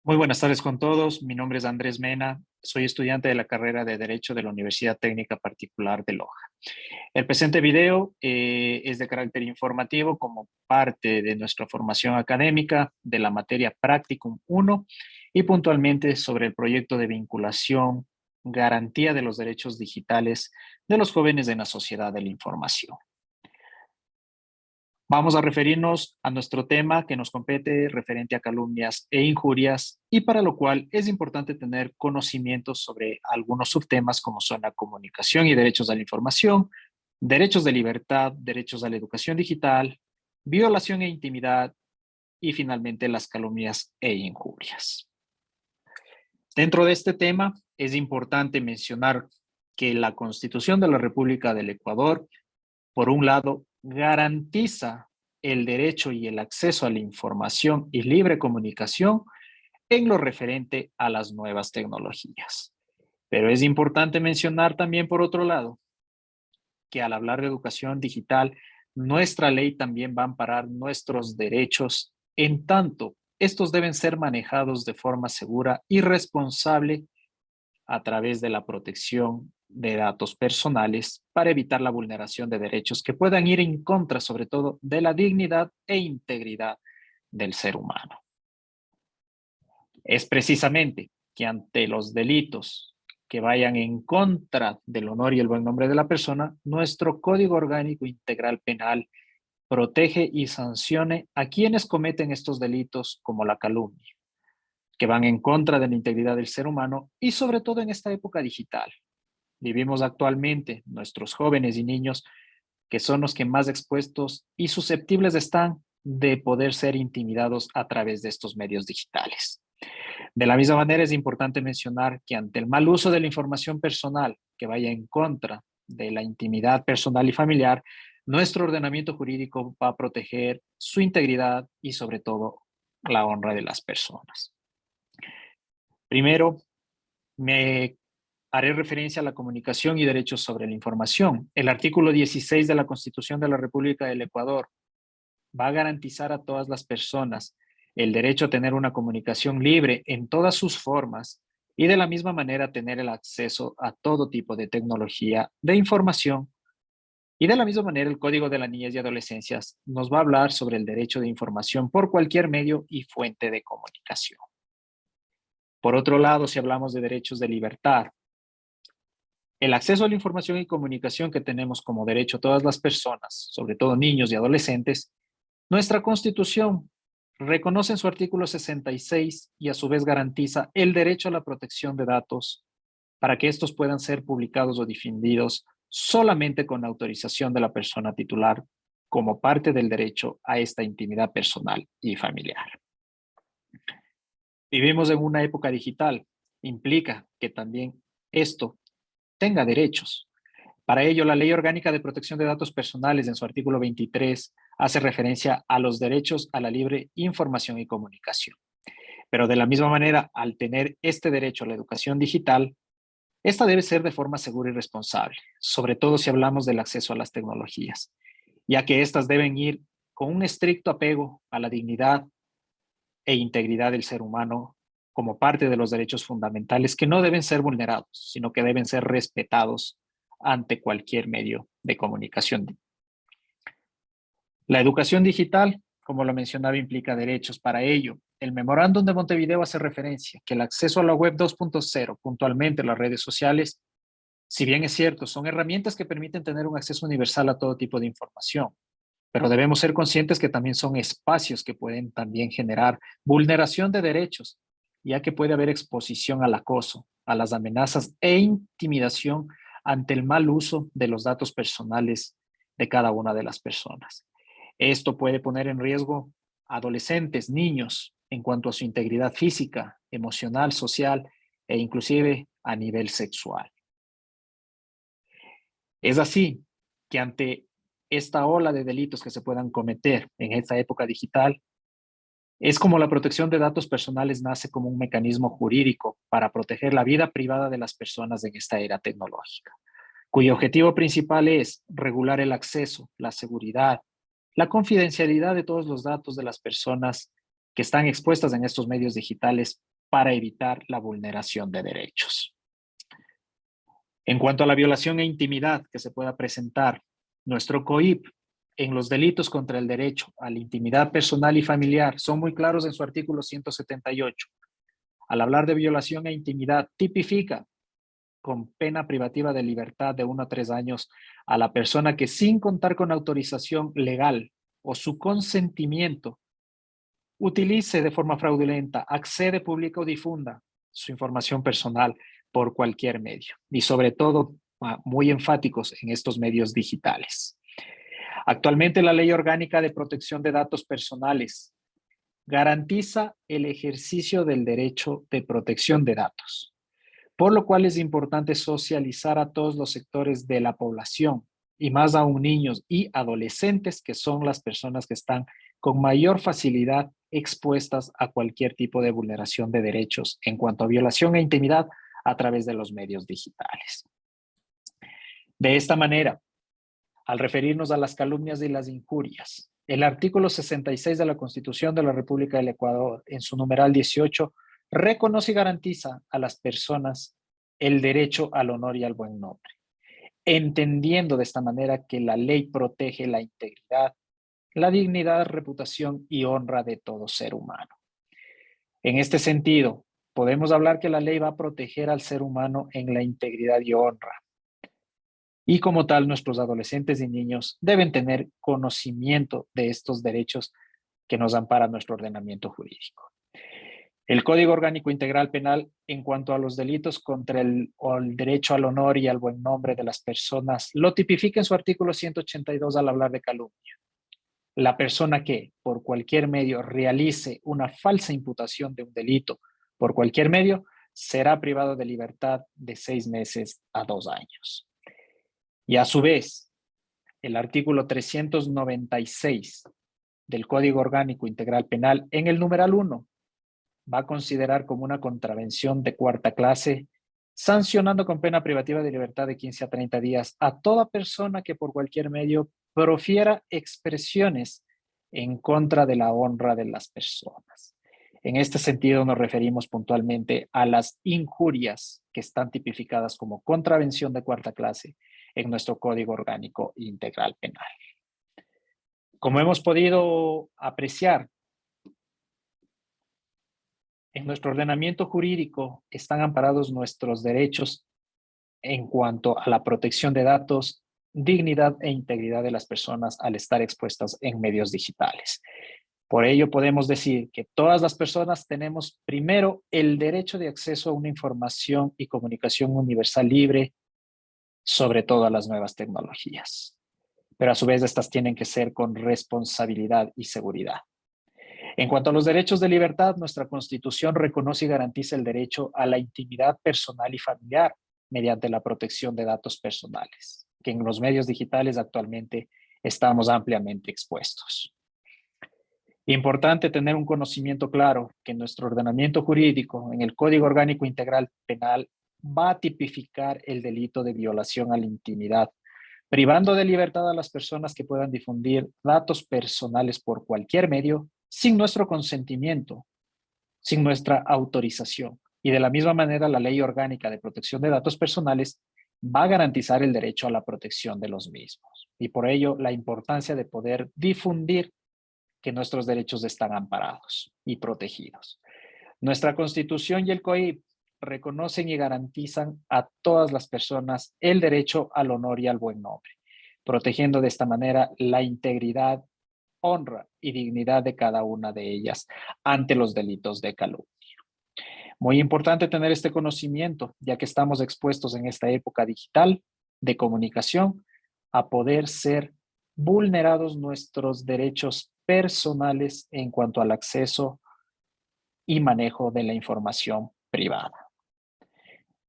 Muy buenas tardes con todos. Mi nombre es Andrés Mena. Soy estudiante de la carrera de Derecho de la Universidad Técnica Particular de Loja. El presente video es de carácter informativo como parte de nuestra formación académica de la materia Practicum 1 y puntualmente sobre el proyecto de vinculación, garantía de los derechos digitales de los jóvenes en la sociedad de la información. Vamos a referirnos a nuestro tema que nos compete referente a calumnias e injurias y para lo cual es importante tener conocimientos sobre algunos subtemas como son la comunicación y derechos a la información, derechos de libertad, derechos a la educación digital, violación e intimidad y finalmente las calumnias e injurias. Dentro de este tema es importante mencionar que la Constitución de la República del Ecuador, por un lado, garantiza el derecho y el acceso a la información y libre comunicación en lo referente a las nuevas tecnologías. Pero es importante mencionar también, por otro lado, que al hablar de educación digital, nuestra ley también va a amparar nuestros derechos, en tanto estos deben ser manejados de forma segura y responsable a través de la protección de datos personales para evitar la vulneración de derechos que puedan ir en contra, sobre todo, de la dignidad e integridad del ser humano. Es precisamente que ante los delitos que vayan en contra del honor y el buen nombre de la persona, nuestro Código Orgánico Integral Penal protege y sancione a quienes cometen estos delitos como la calumnia, que van en contra de la integridad del ser humano y sobre todo en esta época digital. Vivimos actualmente nuestros jóvenes y niños que son los que más expuestos y susceptibles están de poder ser intimidados a través de estos medios digitales. De la misma manera, es importante mencionar que ante el mal uso de la información personal que vaya en contra de la intimidad personal y familiar, nuestro ordenamiento jurídico va a proteger su integridad y sobre todo la honra de las personas. Primero, me haré referencia a la comunicación y derechos sobre la información. El artículo 16 de la Constitución de la República del Ecuador va a garantizar a todas las personas el derecho a tener una comunicación libre en todas sus formas y de la misma manera tener el acceso a todo tipo de tecnología de información. Y de la misma manera, el Código de la Niñez y Adolescencias nos va a hablar sobre el derecho de información por cualquier medio y fuente de comunicación. Por otro lado, si hablamos de derechos de libertad, el acceso a la información y comunicación que tenemos como derecho todas las personas, sobre todo niños y adolescentes, nuestra Constitución reconoce en su artículo 66 y a su vez garantiza el derecho a la protección de datos para que estos puedan ser publicados o difundidos solamente con autorización de la persona titular como parte del derecho a esta intimidad personal y familiar. Vivimos en una época digital, implica que también esto tenga derechos. Para ello, la Ley Orgánica de Protección de Datos Personales, en su artículo 23, hace referencia a los derechos a la libre información y comunicación. Pero de la misma manera, al tener este derecho a la educación digital, esta debe ser de forma segura y responsable, sobre todo si hablamos del acceso a las tecnologías, ya que éstas deben ir con un estricto apego a la dignidad e integridad del ser humano como parte de los derechos fundamentales que no deben ser vulnerados, sino que deben ser respetados ante cualquier medio de comunicación. La educación digital, como lo mencionaba, implica derechos. Para ello, el Memorándum de Montevideo hace referencia que el acceso a la web 2.0, puntualmente las redes sociales, si bien es cierto, son herramientas que permiten tener un acceso universal a todo tipo de información, pero debemos ser conscientes que también son espacios que pueden también generar vulneración de derechos, ya que puede haber exposición al acoso, a las amenazas e intimidación ante el mal uso de los datos personales de cada una de las personas. Esto puede poner en riesgo a adolescentes, niños, en cuanto a su integridad física, emocional, social e inclusive a nivel sexual. Es así que ante esta ola de delitos que se puedan cometer en esta época digital, es como la protección de datos personales nace como un mecanismo jurídico para proteger la vida privada de las personas en esta era tecnológica, cuyo objetivo principal es regular el acceso, la seguridad, la confidencialidad de todos los datos de las personas que están expuestas en estos medios digitales para evitar la vulneración de derechos. En cuanto a la violación e intimidad que se pueda presentar, nuestro COIP en los delitos contra el derecho a la intimidad personal y familiar son muy claros en su artículo 178. Al hablar de violación e intimidad, tipifica con pena privativa de libertad de 1 a 3 años a la persona que sin contar con autorización legal o su consentimiento utilice de forma fraudulenta, accede, publica o difunda su información personal por cualquier medio y sobre todo muy enfáticos en estos medios digitales. Actualmente la Ley Orgánica de Protección de Datos Personales garantiza el ejercicio del derecho de protección de datos, por lo cual es importante socializar a todos los sectores de la población y más aún niños y adolescentes, que son las personas que están con mayor facilidad expuestas a cualquier tipo de vulneración de derechos en cuanto a violación e intimidad a través de los medios digitales. De esta manera, al referirnos a las calumnias y las injurias, el artículo 66 de la Constitución de la República del Ecuador, en su numeral 18, reconoce y garantiza a las personas el derecho al honor y al buen nombre, entendiendo de esta manera que la ley protege la integridad, la dignidad, reputación y honra de todo ser humano. En este sentido, podemos hablar que la ley va a proteger al ser humano en la integridad y honra. Y como tal, nuestros adolescentes y niños deben tener conocimiento de estos derechos que nos ampara nuestro ordenamiento jurídico. El Código Orgánico Integral Penal, en cuanto a los delitos contra el derecho al honor y al buen nombre de las personas, lo tipifica en su artículo 182 al hablar de calumnia. La persona que, por cualquier medio, realice una falsa imputación de un delito por cualquier medio, será privado de libertad de 6 meses a 2 años. Y a su vez, el artículo 396 del Código Orgánico Integral Penal, en el numeral 1, va a considerar como una contravención de 4ª clase, sancionando con pena privativa de libertad de 15 a 30 días a toda persona que por cualquier medio profiera expresiones en contra de la honra de las personas. En este sentido nos referimos puntualmente a las injurias que están tipificadas como contravención de 4ª clase en nuestro Código Orgánico Integral Penal. Como hemos podido apreciar, en nuestro ordenamiento jurídico están amparados nuestros derechos en cuanto a la protección de datos, dignidad e integridad de las personas al estar expuestas en medios digitales. Por ello podemos decir que todas las personas tenemos primero el derecho de acceso a una información y comunicación universal libre, sobre todo a las nuevas tecnologías. Pero a su vez estas tienen que ser con responsabilidad y seguridad. En cuanto a los derechos de libertad, nuestra Constitución reconoce y garantiza el derecho a la intimidad personal y familiar mediante la protección de datos personales, que en los medios digitales actualmente estamos ampliamente expuestos. Importante tener un conocimiento claro que nuestro ordenamiento jurídico, en el Código Orgánico Integral Penal, va a tipificar el delito de violación a la intimidad, privando de libertad a las personas que puedan difundir datos personales por cualquier medio sin nuestro consentimiento, sin nuestra autorización. Y de la misma manera, la Ley Orgánica de Protección de Datos Personales va a garantizar el derecho a la protección de los mismos. Y por ello, la importancia de poder difundir que nuestros derechos están amparados y protegidos. Nuestra Constitución y el COIP reconocen y garantizan a todas las personas el derecho al honor y al buen nombre, protegiendo de esta manera la integridad, honra y dignidad de cada una de ellas ante los delitos de calumnia. Muy importante tener este conocimiento, ya que estamos expuestos en esta época digital de comunicación a poder ser vulnerados nuestros derechos personales en cuanto al acceso y manejo de la información privada.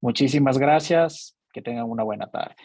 Muchísimas gracias. Que tengan una buena tarde.